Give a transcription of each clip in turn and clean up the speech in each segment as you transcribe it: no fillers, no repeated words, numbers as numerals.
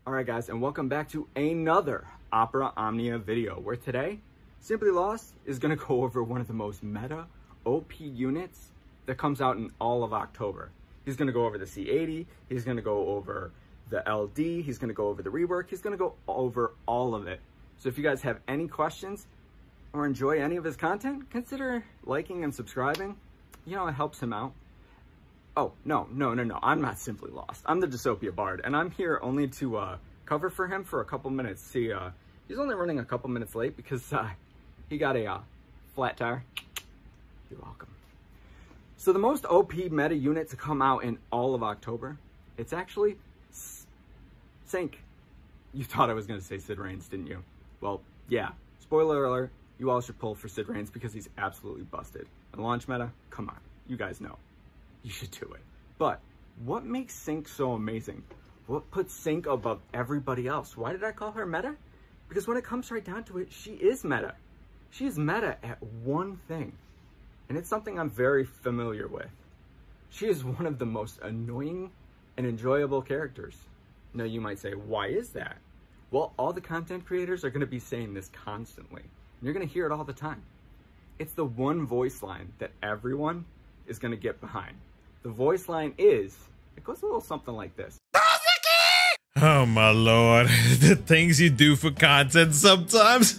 Alright guys, and welcome back to another Opera Omnia video, where today, Simply Lost is going to go over one of the most meta OP units that comes out in all of October. He's going to go over the C80, he's going to go over the LD, he's going to go over the Rework, he's going to go over all of it. So if you guys have any questions or enjoy any of his content, consider liking and subscribing. You know, it helps him out. Oh, no, I'm not Simply Lost. I'm the Dystopia Bard, and I'm here only to cover for him for a couple minutes. See, he's only running a couple minutes late because he got a flat tire. You're welcome. So the most OP meta unit to come out in all of October, it's actually Cinque. You thought I was going to say Sid Reigns, didn't you? Well, yeah. Spoiler alert, you all should pull for Sid Reigns because he's absolutely busted. And launch meta, come on, you guys know. You should do it. But what makes Cinque so amazing? What puts Cinque above everybody else? Why did I call her meta? Because when it comes right down to it, she is meta. She is meta at one thing. And it's something I'm very familiar with. She is one of the most annoying and enjoyable characters. Now you might say, why is that? Well, all the content creators are going to be saying this constantly. And you're going to hear it all the time. It's the one voice line that everyone is going to get behind. The voice line is, it goes a little something like this. Oh my lord, the things you do for content sometimes.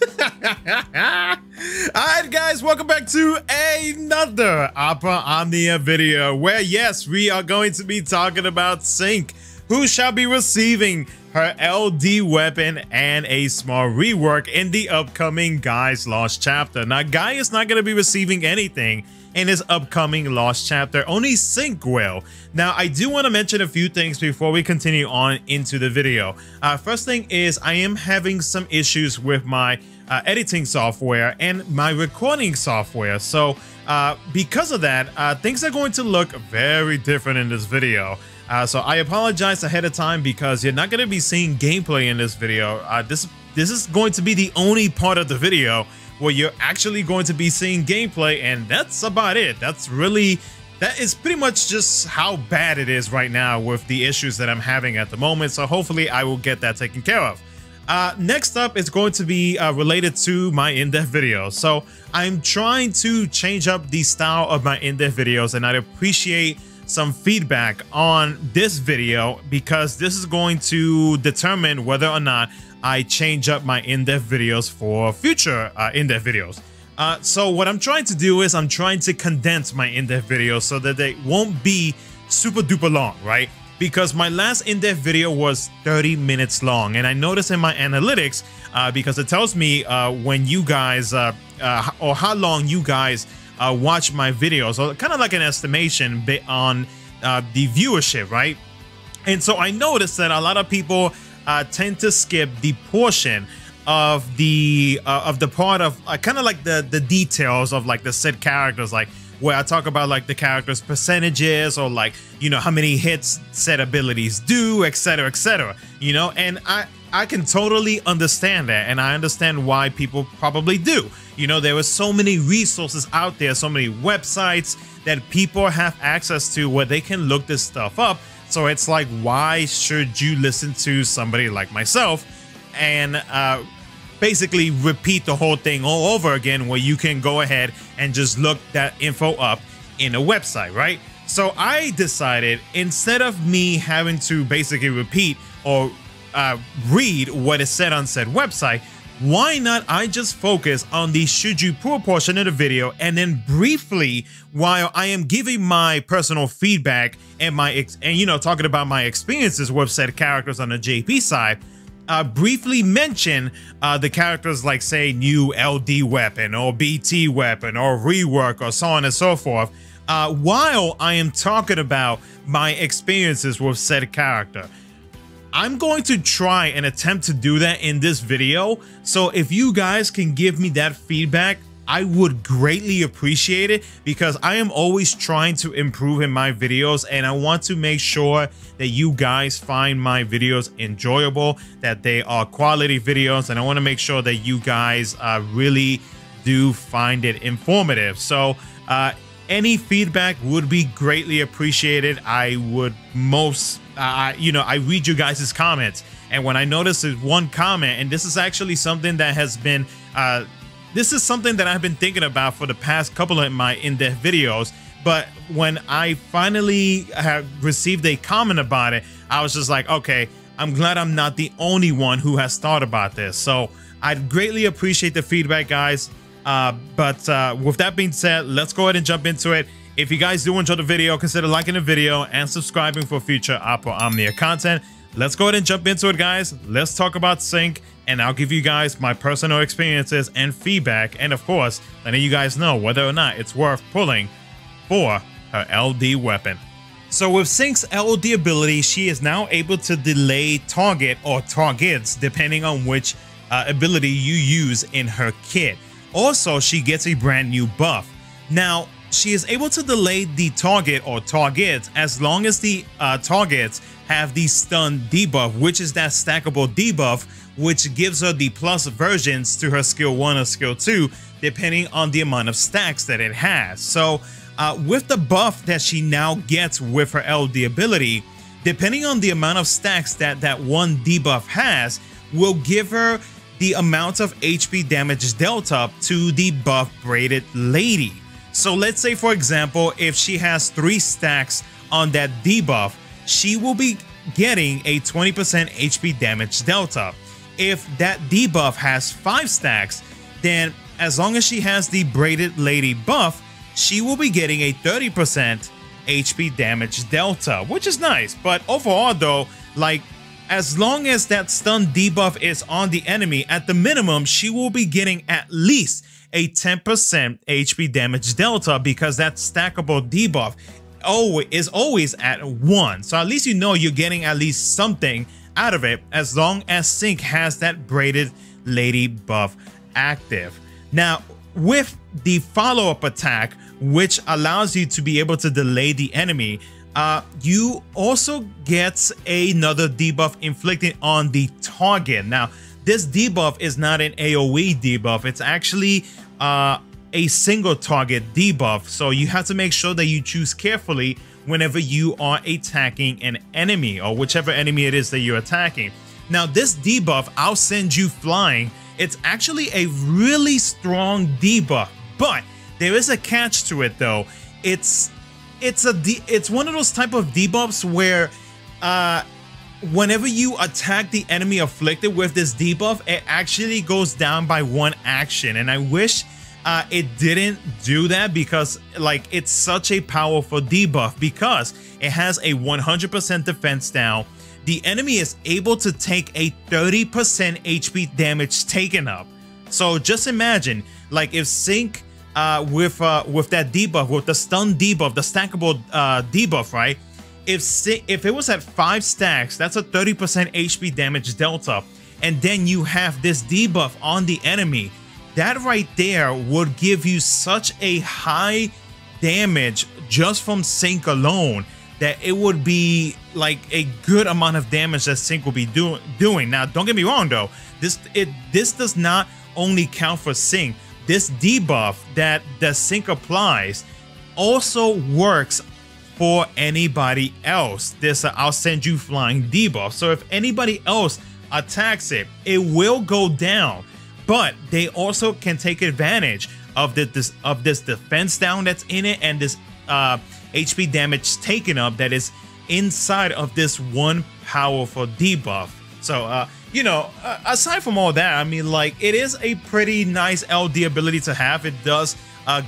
Alright guys, welcome back to another Opera Omnia video where yes, we are going to be talking about Cinque, who shall be receiving her LD weapon and a small rework in the upcoming Guy's Lost chapter. Now Guy is not going to be receiving anything in his upcoming Lost chapter, only Cinque will. Now I do want to mention a few things before we continue on into the video. First thing is I am having some issues with my editing software and my recording software. So because of that, things are going to look very different in this video. So I apologize ahead of time because you're not going to be seeing gameplay in this video. This is going to be the only part of the video where you're actually going to be seeing gameplay, and that's about it. That is pretty much just how bad it is right now with the issues that I'm having at the moment. So hopefully I will get that taken care of. Next up is going to be related to my in-depth videos. So I'm trying to change up the style of my in-depth videos, and I'd appreciate some feedback on this video because this is going to determine whether or not I change up my in-depth videos for future in-depth videos. So what I'm trying to do is I'm trying to condense my in-depth videos so that they won't be super duper long, right? Because my last in-depth video was 30 minutes long, and I noticed in my analytics because it tells me when you guys or how long you guys watch my videos, so kind of like an estimation on the viewership, right? And so I noticed that a lot of people tend to skip the portion of the part of kind of like the details of like the set characters, like where I talk about like the characters' percentages or like, you know, how many hits set abilities do, etc., you know. And I can totally understand that, and I understand why people probably do. You know, there are so many resources out there, so many websites that people have access to where they can look this stuff up. So it's like, why should you listen to somebody like myself and basically repeat the whole thing all over again, where you can go ahead and just look that info up in a website, right? So I decided, instead of me having to basically repeat or read what is said on said website, why not I just focus on the should you pour portion of the video, and then briefly, while I am giving my personal feedback and you know, talking about my experiences with said characters on the JP side, briefly mention the characters like, say, new LD weapon or BT weapon or rework or so on and so forth, while I am talking about my experiences with said character. I'm going to try and attempt to do that in this video. So if you guys can give me that feedback, I would greatly appreciate it, because I am always trying to improve in my videos, and I want to make sure that you guys find my videos enjoyable, that they are quality videos, and I want to make sure that you guys really do find it informative. So any feedback would be greatly appreciated. I would I read you guys' comments, And when I noticed this one comment, and this is actually something that has been this is something that I've been thinking about for the past couple of my in-depth videos, but when I finally have received a comment about it, I was just like, okay, I'm glad I'm not the only one who has thought about this. So I'd greatly appreciate the feedback, guys. But with that being said, let's go ahead and jump into it. If you guys do enjoy the video, consider liking the video and subscribing for future Opera Omnia content. Let's go ahead and jump into it, guys. Let's talk about Cinque, and I'll give you guys my personal experiences and feedback, and of course, letting you guys know whether or not it's worth pulling for her LD weapon. So with Cinque's LD ability, she is now able to delay target or targets depending on which ability you use in her kit. Also, she gets a brand new buff. Now, she is able to delay the target or targets as long as the targets have the stun debuff, which is that stackable debuff, which gives her the plus versions to her skill 1 or skill 2, depending on the amount of stacks that it has. So with the buff that she now gets with her LD ability, depending on the amount of stacks that one debuff has, will give her the amount of HP damage dealt up to the buff braided lady. So let's say, for example, if she has 3 stacks on that debuff, she will be getting a 20% HP damage delta. If that debuff has 5 stacks, then as long as she has the braided lady buff, she will be getting a 30% HP damage delta, which is nice. But overall though, like, as long as that stun debuff is on the enemy, at the minimum, she will be getting at least a 10% HP damage delta, because that stackable debuff is always at 1. So at least you know you're getting at least something out of it, as long as Cinque has that braided lady buff active. Now, with the follow-up attack, which allows you to be able to delay the enemy, you also get another debuff inflicted on the target. Now, this debuff is not an AoE debuff. It's actually a single target debuff. So you have to make sure that you choose carefully whenever you are attacking an enemy, or whichever enemy it is that you're attacking. Now, this debuff, I'll send you flying. It's actually a really strong debuff, but there is a catch to it though. It's one of those type of debuffs where whenever you attack the enemy afflicted with this debuff, it actually goes down by 1 action, and I wish it didn't do that, because like, it's such a powerful debuff, because it has a 100% defense down. The enemy is able to take a 30% HP damage taken up. So just imagine, like, if Cinque with that debuff, with the stun debuff, the stackable debuff, right? If it was at 5 stacks, that's a 30% HP damage delta, and then you have this debuff on the enemy. That right there would give you such a high damage just from Cinque alone, that it would be like a good amount of damage that Cinque will be doing. Now, don't get me wrong though, this does not only count for Cinque. This debuff that Cinque applies also works for anybody else. This I'll send you flying debuff. So if anybody else attacks it, it will go down. But they also can take advantage of this defense down that's in it, and this HP damage taken up that is inside of this one powerful debuff. So you know, aside from all that, I mean, like, it is a pretty nice LD ability to have. It does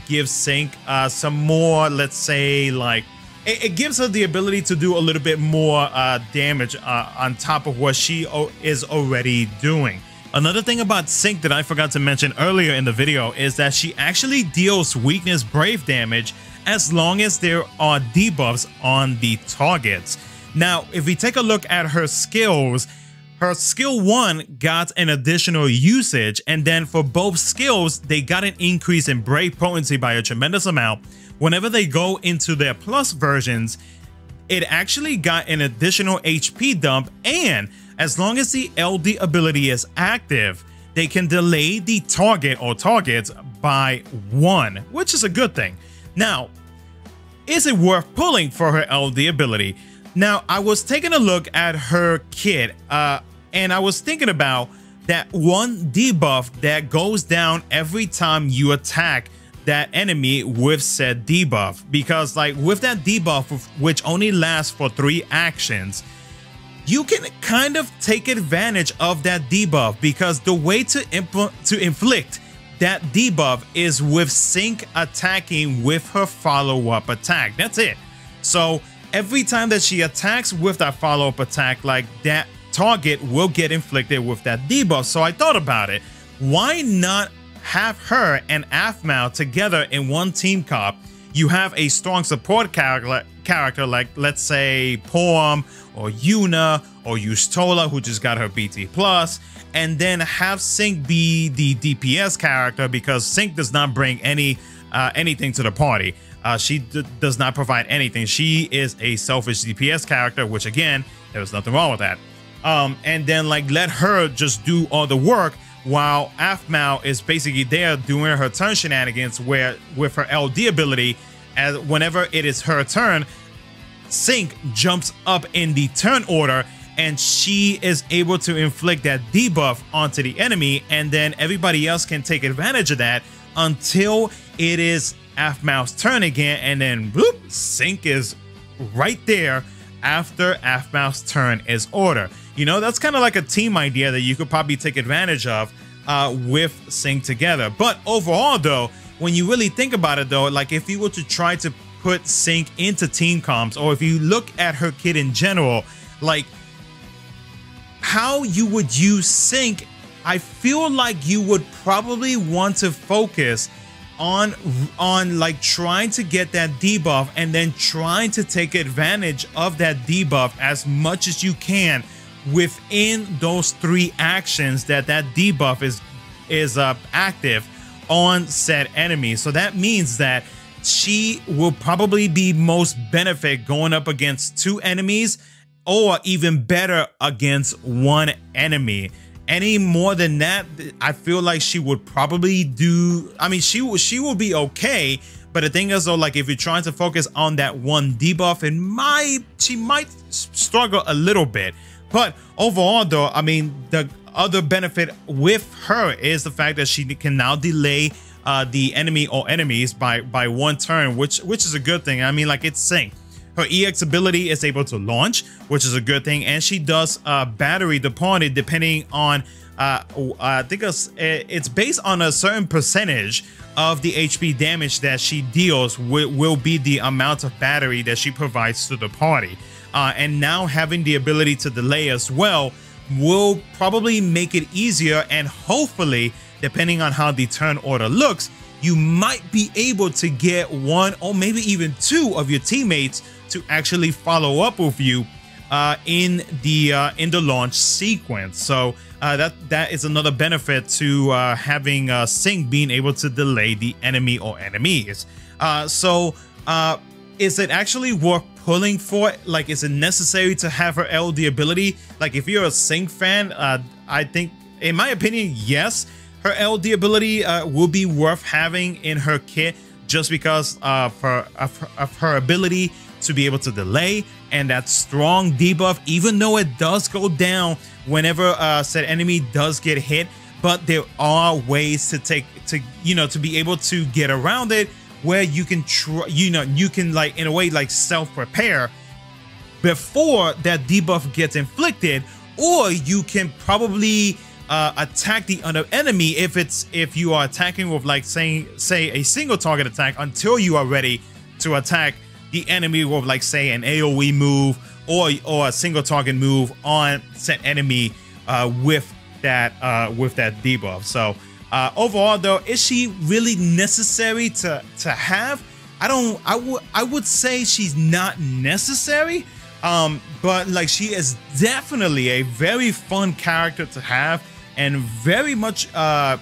give Cinque some more, let's say, like, it gives her the ability to do a little bit more damage on top of what she is already doing. Another thing about Cinque that I forgot to mention earlier in the video is that she actually deals weakness brave damage as long as there are debuffs on the targets. Now, if we take a look at her skills, her skill 1 got an additional usage, and then for both skills, they got an increase in brave potency by a tremendous amount. Whenever they go into their plus versions, it actually got an additional HP dump, and as long as the LD ability is active, they can delay the target or targets by 1, which is a good thing. Now, is it worth pulling for her LD ability? Now, I was taking a look at her kit. And I was thinking about that one debuff that goes down every time you attack that enemy with said debuff, because like with that debuff, which only lasts for 3 actions, you can kind of take advantage of that debuff, because the way to inflict that debuff is with Cinque attacking with her follow-up attack. That's it. So every time that she attacks with that follow-up attack, like that target will get inflicted with that debuff. So I thought about it. Why not have her and Aphmau together in one team comp? You have a strong support character like, let's say, Poem or Yuna or Yustola, who just got her BT+, and then have Cinque be the DPS character, because Cinque does not bring anything to the party. She does not provide anything. She is a selfish DPS character, which again, there was nothing wrong with that. And then like let her just do all the work, while Aphmau is basically there doing her turn shenanigans, where with her LD ability, as whenever it is her turn, Cinque jumps up in the turn order and she is able to inflict that debuff onto the enemy, and then everybody else can take advantage of that until it is Aphmau's turn again, and then bloop, Cinque is right there after Aphmau's turn is order. You know, that's kind of like a team idea that you could probably take advantage of with Cinque together. But overall though, when you really think about it though, like if you were to try to put Cinque into team comps, or if you look at her kit in general, like how you would use Cinque, I feel like you would probably want to focus on like trying to get that debuff, and then trying to take advantage of that debuff as much as you can within those 3 actions that debuff is active on said enemy. So that means that she will probably be most benefit going up against 2 enemies, or even better against 1 enemy. Any more than that, I feel like she would probably do, I mean, she will be okay. But the thing is though, like if you're trying to focus on that 1 debuff, she might struggle a little bit. But overall though, I mean, the other benefit with her is the fact that she can now delay the enemy or enemies by 1 turn, which is a good thing. I mean, like it's Cinque. Her EX ability is able to launch, which is a good thing, and she does battery the party depending on I think it's based on a certain percentage of the HP damage that she deals will be the amount of battery that she provides to the party. And now having the ability to delay as well will probably make it easier, and hopefully, depending on how the turn order looks, you might be able to get 1 or maybe even 2 of your teammates to actually follow up with you in the launch sequence. So that is another benefit to having Cinque being able to delay the enemy or enemies. So is it actually worth pulling for? Like, is it necessary to have her LD ability? Like, if you're a Cinque fan, I think, in my opinion, yes, her LD ability will be worth having in her kit, just because of her ability to be able to delay and that strong debuff, even though it does go down whenever said enemy does get hit. But there are ways to be able to get around it, where you can you can like in a way like self-prepare before that debuff gets inflicted, or you can probably attack the other enemy if you are attacking with like say a single target attack, until you are ready to attack the enemy with like say an AoE move or a single target move on said enemy with that debuff. So overall though, is she really necessary to have? I would say she's not necessary, but like she is definitely a very fun character to have, and very much let's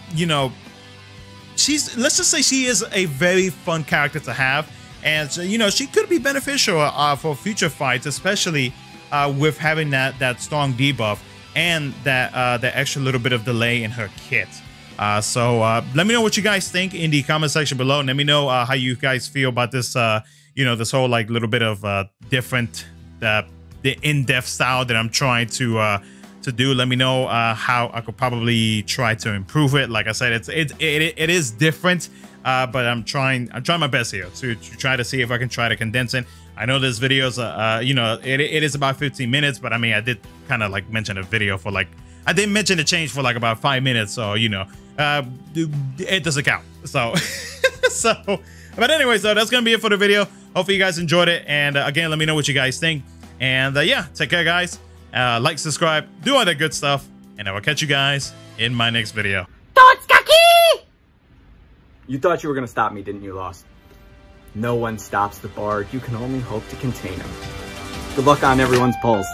just say she is a very fun character to have. And so, she could be beneficial for future fights, especially with having that strong debuff and that extra little bit of delay in her kit. So let me know what you guys think in the comment section below, and let me know how you guys feel about this this whole like little bit of different the in-depth style that I'm trying to to do. Let me know how I could probably try to improve it. Like I said, it is different, but I'm trying my best here to try to see if I can try to condense it. I know this video is you know, it is about 15 minutes, but I mean, I did kind of like mention a video for like, I did mention the change for like about 5 minutes, so you know, it doesn't count. So but anyway, so that's gonna be it for the video. Hopefully you guys enjoyed it, and again, let me know what you guys think. And yeah, take care, guys. Like, subscribe, do all that good stuff, and I will catch you guys in my next video. You thought you were gonna stop me, didn't you, Lost? No one stops the bard. You can only hope to contain him. Good luck on everyone's polls.